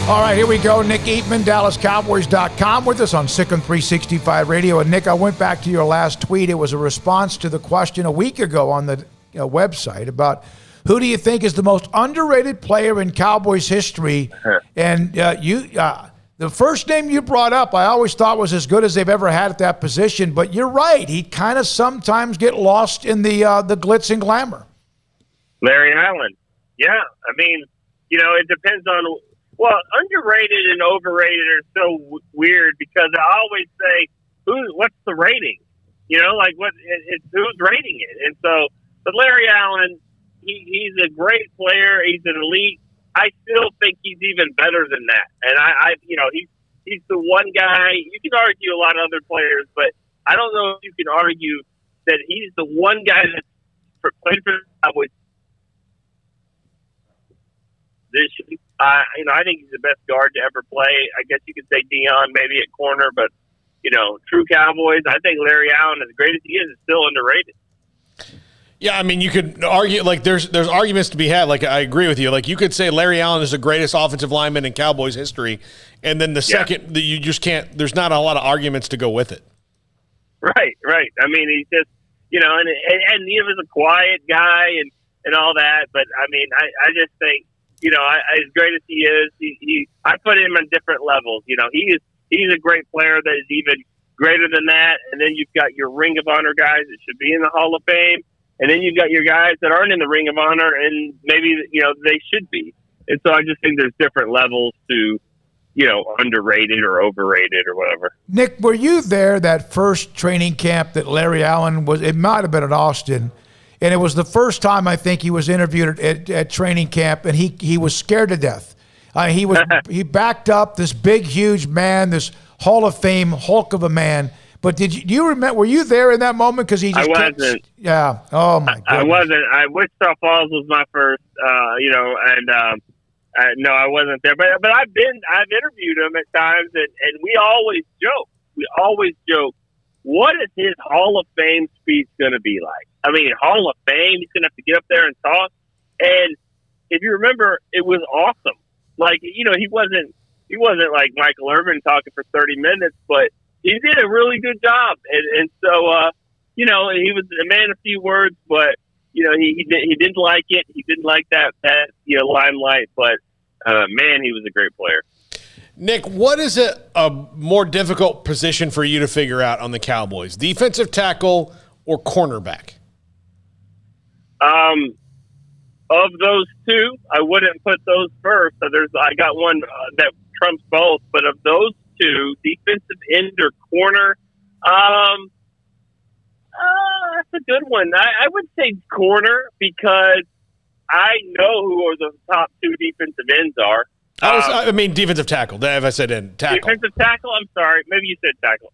All right, here we go. Nick Eatman, DallasCowboys.com with us on SicEm365 Radio. And Nick, I went back to your last tweet. It was a response to the question a week ago on the website about who do you think is the most underrated player in Cowboys history? And the first name you brought up, I always thought was as good as they've ever had at that position. But you're right. He kind of sometimes get lost in the glitz and glamour. Larry Allen. Yeah. I mean, it depends on – well, underrated and overrated are so weird because I always say, what's the rating? Who's rating it? And so, but Larry Allen, he's a great player. He's an elite. I still think he's even better than that. And he's the one guy. You can argue a lot of other players, but I don't know if you can argue that he's the one guy that's played for the Cowboys. I think he's the best guard to ever play. I guess you could say Dion maybe at corner, but true Cowboys. I think Larry Allen, as great as he is still underrated. Yeah, I mean, you could argue there's arguments to be had. Like I agree with you. Like you could say Larry Allen is the greatest offensive lineman in Cowboys history, and then the second that you just can't. There's not a lot of arguments to go with it. Right. I mean, he's just and he was a quiet guy and all that. But I mean, I just think. As great as he is, I put him on different levels. He's a great player that is even greater than that. And then you've got your Ring of Honor guys that should be in the Hall of Fame. And then you've got your guys that aren't in the Ring of Honor and maybe, they should be. And so I just think there's different levels to, underrated or overrated or whatever. Nick, were you there that first training camp that Larry Allen was? It might have been at Austin. And it was the first time I think he was interviewed at training camp, and he was scared to death. He backed up this big, huge man, this Hall of Fame Hulk of a man. But do you remember? Were you there in that moment? Because I wasn't. Yeah. Oh my God. I wasn't. Wichita Falls was my first. No, I wasn't there. But I've interviewed him at times, and we always joke. What is his Hall of Fame speech going to be like? I mean, Hall of Fame, he's going to have to get up there and talk. And if you remember, it was awesome. Like, he wasn't like Michael Irvin talking for 30 minutes, but he did a really good job. And so, he was a man of few words, but, he didn't like it. He didn't like that limelight, but, man, he was a great player. Nick, what is a more difficult position for you to figure out on the Cowboys? Defensive tackle or cornerback? Of those two, I wouldn't put those first. So I got one that trumps both. But of those two, defensive end or corner, that's a good one. I would say corner because I know who the top two defensive ends are. I mean defensive tackle. If I said end, tackle. Defensive tackle, I'm sorry. Maybe you said tackle.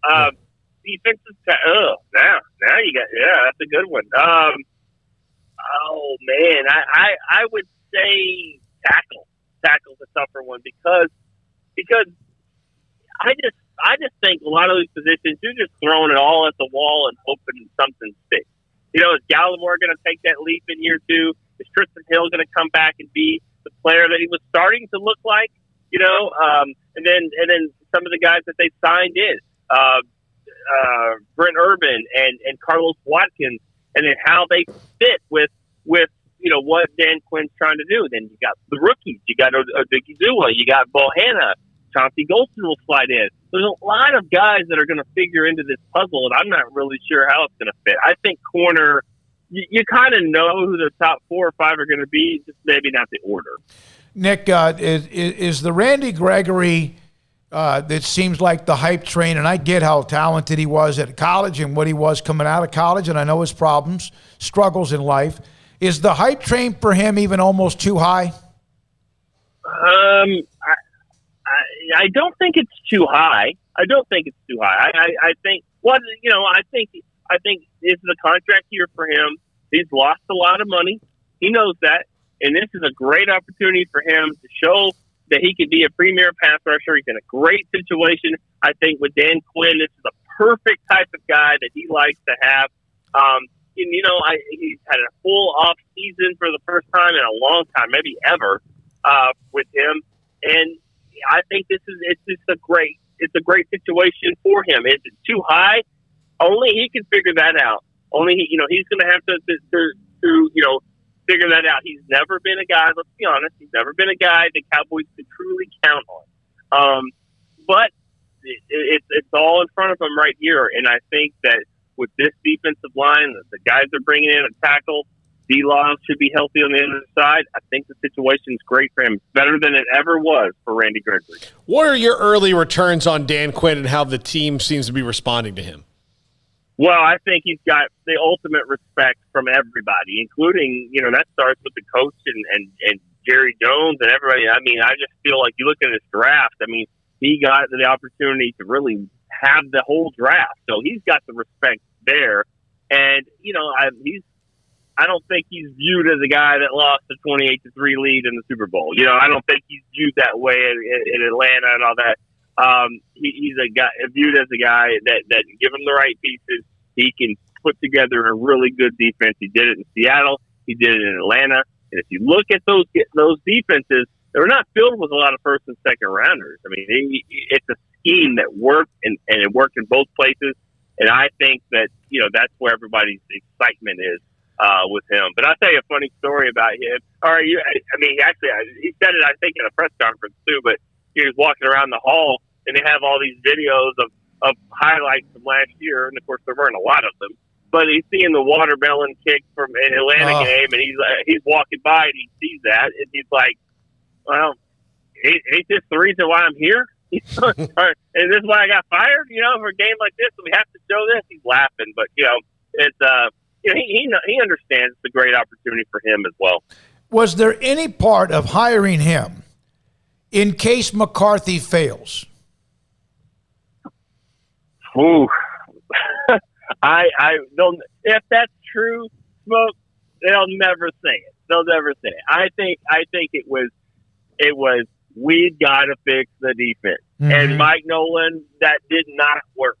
Defensive tackle. Now you got, that's a good one. Oh, man. I would say tackle. Tackle's a tougher one because I just think a lot of these positions, you're just throwing it all at the wall and hoping something sticks. Is Gallimore going to take that leap in year two? Is Tristan Hill going to come back and be the player that he was starting to look like, and then some of the guys that they signed in, Brent Urban and Carlos Watkins, and then how they fit with what Dan Quinn's trying to do. Then you got the rookies, you got Odigizua, you got Bohanna, Chauncey Golston will slide in. There's a lot of guys that are going to figure into this puzzle, and I'm not really sure how it's going to fit. I think corner, you kind of know who the top 4 or 5 are going to be, just maybe not the order. Nick, is the Randy Gregory that seems like the hype train, and I get how talented he was at college and what he was coming out of college, and I know his problems, struggles in life. Is the hype train for him even almost too high? I don't think it's too high. I think, I think this is a contract year for him. He's lost a lot of money. He knows that. And this is a great opportunity for him to show that he can be a premier pass rusher. He's in a great situation. I think with Dan Quinn, this is the perfect type of guy that he likes to have. He's had a full off season for the first time in a long time, maybe ever, with him. And I think it's a great situation for him. Is it too high? Only he can figure that out. Only he's going to have to figure that out. He's never been a guy. Let's be honest. He's never been a guy the Cowboys could truly count on. But it's all in front of him right here, and I think that with this defensive line, the guys they're bringing in at tackle, D-Law should be healthy on the other side. I think the situation's great for him. It's better than it ever was for Randy Gregory. What are your early returns on Dan Quinn and how the team seems to be responding to him? Well, I think he's got the ultimate respect from everybody, including, that starts with the coach and Jerry Jones and everybody. I mean, I just feel like you look at his draft, I mean, he got the opportunity to really have the whole draft. So he's got the respect there. And, I don't think he's viewed as a guy that lost a 28-3 lead in the Super Bowl. I don't think he's viewed that way in Atlanta and all that. He's a guy viewed as a guy that give him the right pieces, he can put together a really good defense. He did it in Seattle. He did it in Atlanta. And if you look at those defenses, they're not filled with a lot of first and second rounders. I mean, it's a scheme that worked, and it worked in both places. And I think that that's where everybody's excitement is with him. But I'll tell you a funny story about him. He said it, I think, in a press conference too. But he was walking around the hall, and they have all these videos of highlights from last year, and of course there weren't a lot of them. But he's seeing the watermelon kick from an Atlanta game, and he's walking by and he sees that, and he's like, "Well, ain't this the reason why I'm here? Is this why I got fired? For a game like this, we have to show this." He's laughing, but it's he understands it's a great opportunity for him as well. Was there any part of hiring him in case McCarthy fails? Ooh, I don't. If that's true, Smoak, they'll never say it. They'll never say it. I think it was we've got to fix the defense. Mm-hmm. And Mike Nolan, that did not work.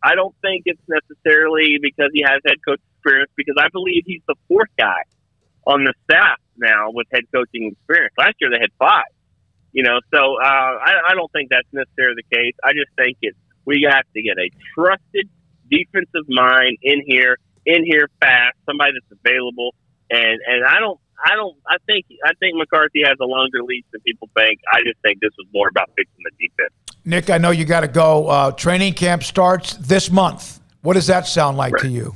I don't think it's necessarily because he has head coach experience, because I believe he's the fourth guy on the staff now with head coaching experience. Last year they had 5. So I don't think that's necessarily the case. I just think we have to get a trusted defensive mind in here fast, somebody that's available. And I think McCarthy has a longer leash than people think. I just think this was more about fixing the defense. Nick, I know you got to go. Training camp starts this month. What does that sound like to you?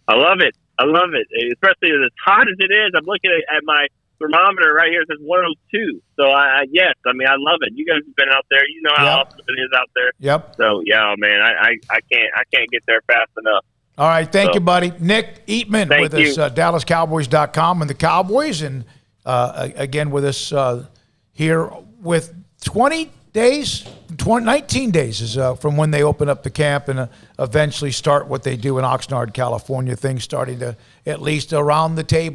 I love it. Especially as hot as it is. I'm looking at my thermometer right here. It says 102. So yes, I love it. You guys have been out there. You know how awesome it is out there. Yep. So yeah, man, I can't get there fast enough. All right, thank you, buddy. Nick Eatman with us, DallasCowboys.com and the Cowboys, and again with us here with 19 days is from when they open up the camp and eventually start what they do in Oxnard, California. Things starting to at least around the table.